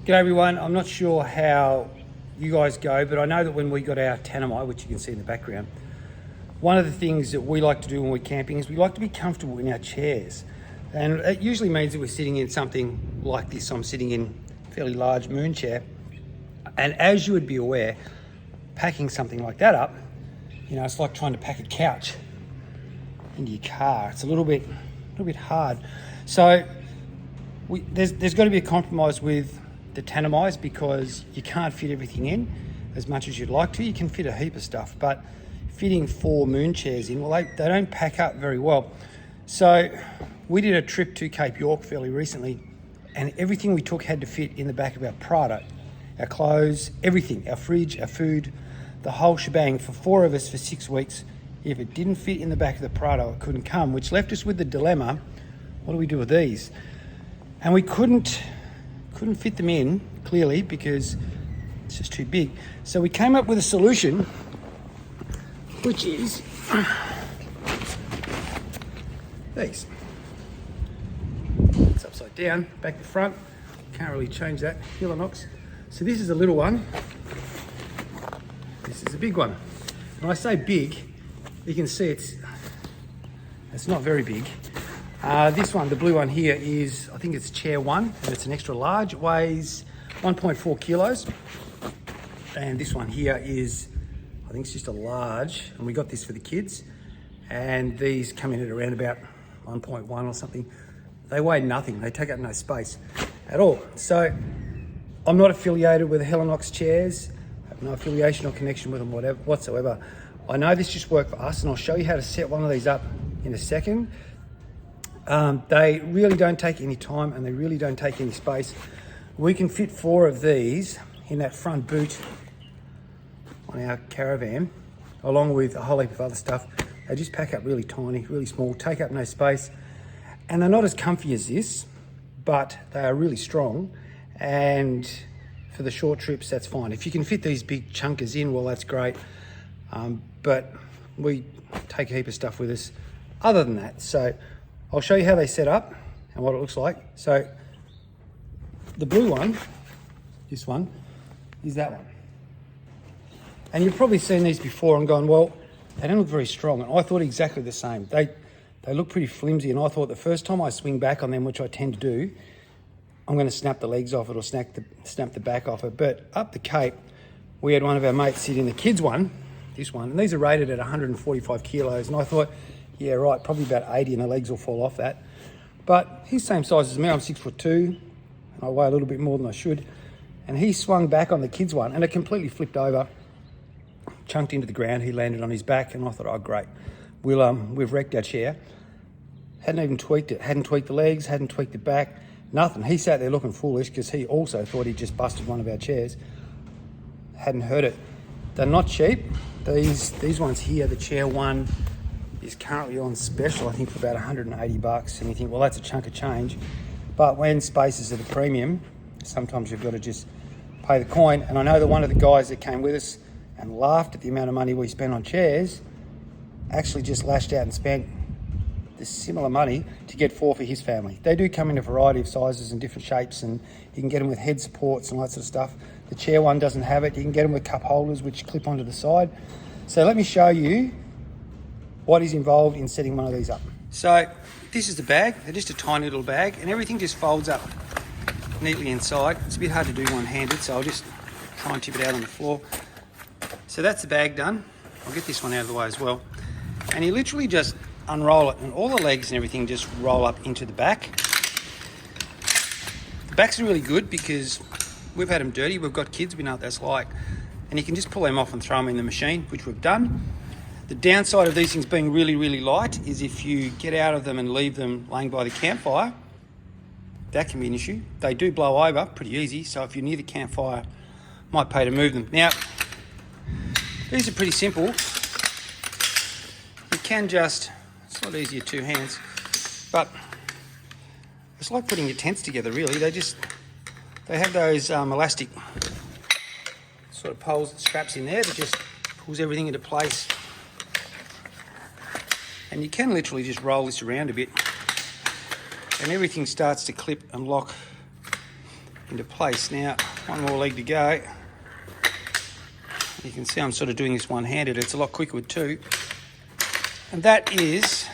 G'day everyone, I'm not sure how you guys go, but I know that when we got our Tanami, which you can see in the background, one of the things that we like to do when we're camping is we like to be comfortable in our chairs. And it usually means that we're sitting in something like this. I'm sitting in a fairly large moon chair. And as you would be aware, packing something like that up, it's like trying to pack a couch into your car. It's a little bit hard. So there's got to be a compromise with the Tanamis because you can't fit everything in as much as you'd like to. You can fit a heap of stuff, but fitting 4 moon chairs in, well, they don't pack up very well. So we did a trip to Cape York fairly recently, and everything we took had to fit in the back of our Prado. Our clothes, everything, our fridge, our food, the whole shebang for 4 of us for 6 weeks. If it didn't fit in the back of the Prado, it couldn't come, which left us with the dilemma, what do we do with these? And we couldn't fit them in, clearly, because it's just too big. So we came up with a solution, which is these. It's upside down, back to front. Can't really change that, Helinox. So this is a little one. This is a big one. When I say big, you can see it's not very big. This one, the blue one here, is, I think it's Chair One, and it's an extra large. It weighs 1.4 kilos. And this one here is, I think it's just a large, and we got this for the kids. And these come in at around about 1.1 or something. They weigh nothing. They take up no space at all. So I'm not affiliated with the Helinox chairs. I have no affiliation or connection with them whatsoever. I know this just worked for us, and I'll show you how to set one of these up in a second. They really don't take any time, and they really don't take any space. We can fit 4 of these in that front boot on our caravan, along with a whole heap of other stuff. They just pack up really tiny, really small, take up no space. And they're not as comfy as this, but they are really strong. And for the short trips, that's fine. If you can fit these big chunkers in, well, that's great. But we take a heap of stuff with us other than that. So I'll show you how they set up and what it looks like. So the blue one, this one, is that one. And you've probably seen these before and gone, well, they don't look very strong. And I thought exactly the same. They look pretty flimsy, and I thought the first time I swing back on them, which I tend to do, I'm going to snap the legs off it or snap the back off it. But up the Cape, we had one of our mates sit in the kids one, this one, and these are rated at 145 kilos. And I thought, yeah, right, probably about 80 and the legs will fall off that. But he's the same size as me. I'm 6'2", and I weigh a little bit more than I should. And he swung back on the kids one, and it completely flipped over, chunked into the ground. He landed on his back, and I thought, oh, great. We've wrecked our chair. Hadn't even tweaked it. Hadn't tweaked the legs, hadn't tweaked the back, nothing. He sat there looking foolish because he also thought he'd just busted one of our chairs. Hadn't heard it. They're not cheap. These ones here, the Chair One, is currently on special, I think, for about 180 bucks. And you think, well, that's a chunk of change. But when spaces are the premium, sometimes you've got to just pay the coin. And I know that one of the guys that came with us and laughed at the amount of money we spent on chairs actually just lashed out and spent the similar money to get 4 for his family. They do come in a variety of sizes and different shapes, and you can get them with head supports and all that sort of stuff. The Chair One doesn't have it. You can get them with cup holders which clip onto the side. So let me show you what is involved in setting one of these up. So this is the bag. They're just a tiny little bag, and everything just folds up neatly inside. It's a bit hard to do one-handed, so I'll just try and tip it out on the floor. So that's the bag done. I'll get this one out of the way as well. And you literally just unroll it, and all the legs and everything just roll up into the back. The backs are really good because we've had them dirty. We've got kids, we know what that's like. And you can just pull them off and throw them in the machine, which we've done. The downside of these things being really, really light is if you get out of them and leave them laying by the campfire, that can be an issue. They do blow over pretty easy, so if you're near the campfire, might pay to move them. Now, these are pretty simple. You can just, it's a lot easier 2 hands, but it's like putting your tents together, really. They have those elastic sort of poles and straps in there that just pulls everything into place. And you can literally just roll this around a bit and everything starts to clip and lock into place. Now, one more leg to go. You can see I'm sort of doing this one-handed. It's a lot quicker with two. And that's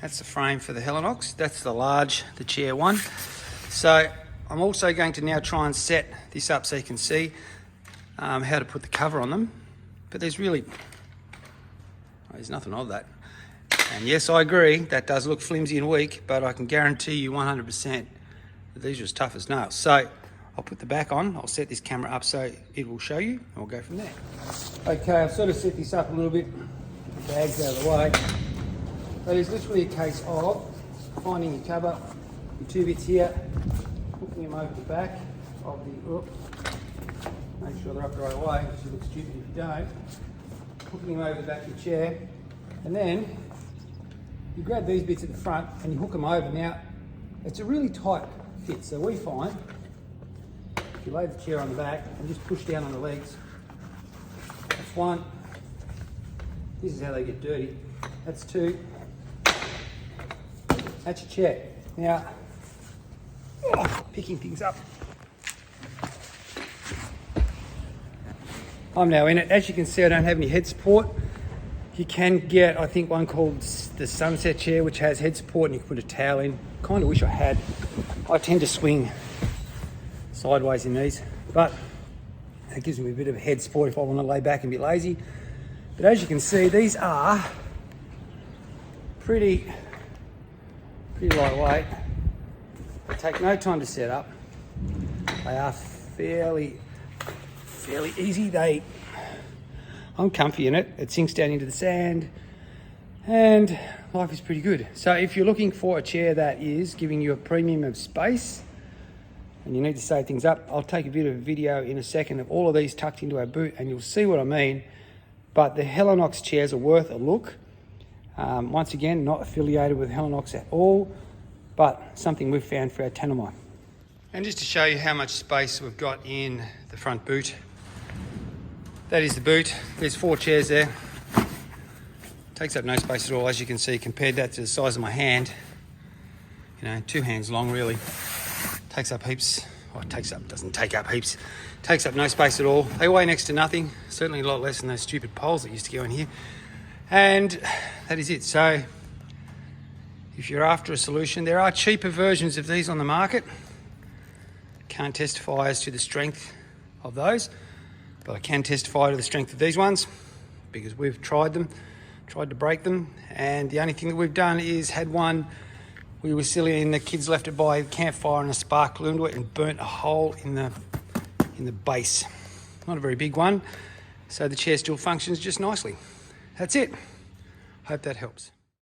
the frame for the Helinox. That's the large, the Chair One. So I'm also going to now try and set this up so you can see how to put the cover on them. But there's nothing of that. And yes, I agree, that does look flimsy and weak, but I can guarantee you 100% that these are as tough as nails. So I'll put the back on, I'll set this camera up so it will show you, and we'll go from there. Okay, I've sort of set this up a little bit, get the bags out of the way. But it's literally a case of finding your cover, your two bits here, hooking them over the back of the, make sure they're up the right way, because you look stupid if you don't. Hooking them over the back of your chair, and then you grab these bits at the front and you hook them over. Now, it's a really tight fit, so we find if you lay the chair on the back and just push down on the legs, that's one. This is how they get dirty. That's two. That's your chair. Now, picking things up. I'm now in it. As you can see, I don't have any head support. You can get, I think, one called the Sunset chair, which has head support, and you can put a towel in. Kind of wish I had. I tend to swing sideways in these, but that gives me a bit of head support if I want to lay back and be lazy. But as you can see, these are pretty lightweight. They take no time to set up. They are fairly easy. I'm comfy in it. It sinks down into the sand, and life is pretty good. So if you're looking for a chair that is giving you a premium of space and you need to save things up, I'll take a bit of a video in a second of all of these tucked into our boot and you'll see what I mean. But the Helinox chairs are worth a look. Once again, not affiliated with Helinox at all, but something we've found for our Tanami. And just to show you how much space we've got in the front boot, that is the boot. There's 4 chairs there. Takes up no space at all, as you can see. Compared that to the size of my hand, 2 hands long really. Takes up heaps. Doesn't take up heaps. Takes up no space at all. They weigh next to nothing. Certainly a lot less than those stupid poles that used to go in here. And that is it. So if you're after a solution, there are cheaper versions of these on the market. Can't testify as to the strength of those, but I can testify to the strength of these ones because we've tried to break them, and the only thing that we've done is had one. We were silly and the kids left it by a campfire and a spark flew into it and burnt a hole in the base. Not a very big one, so the chair still functions just nicely. That's it. Hope that helps.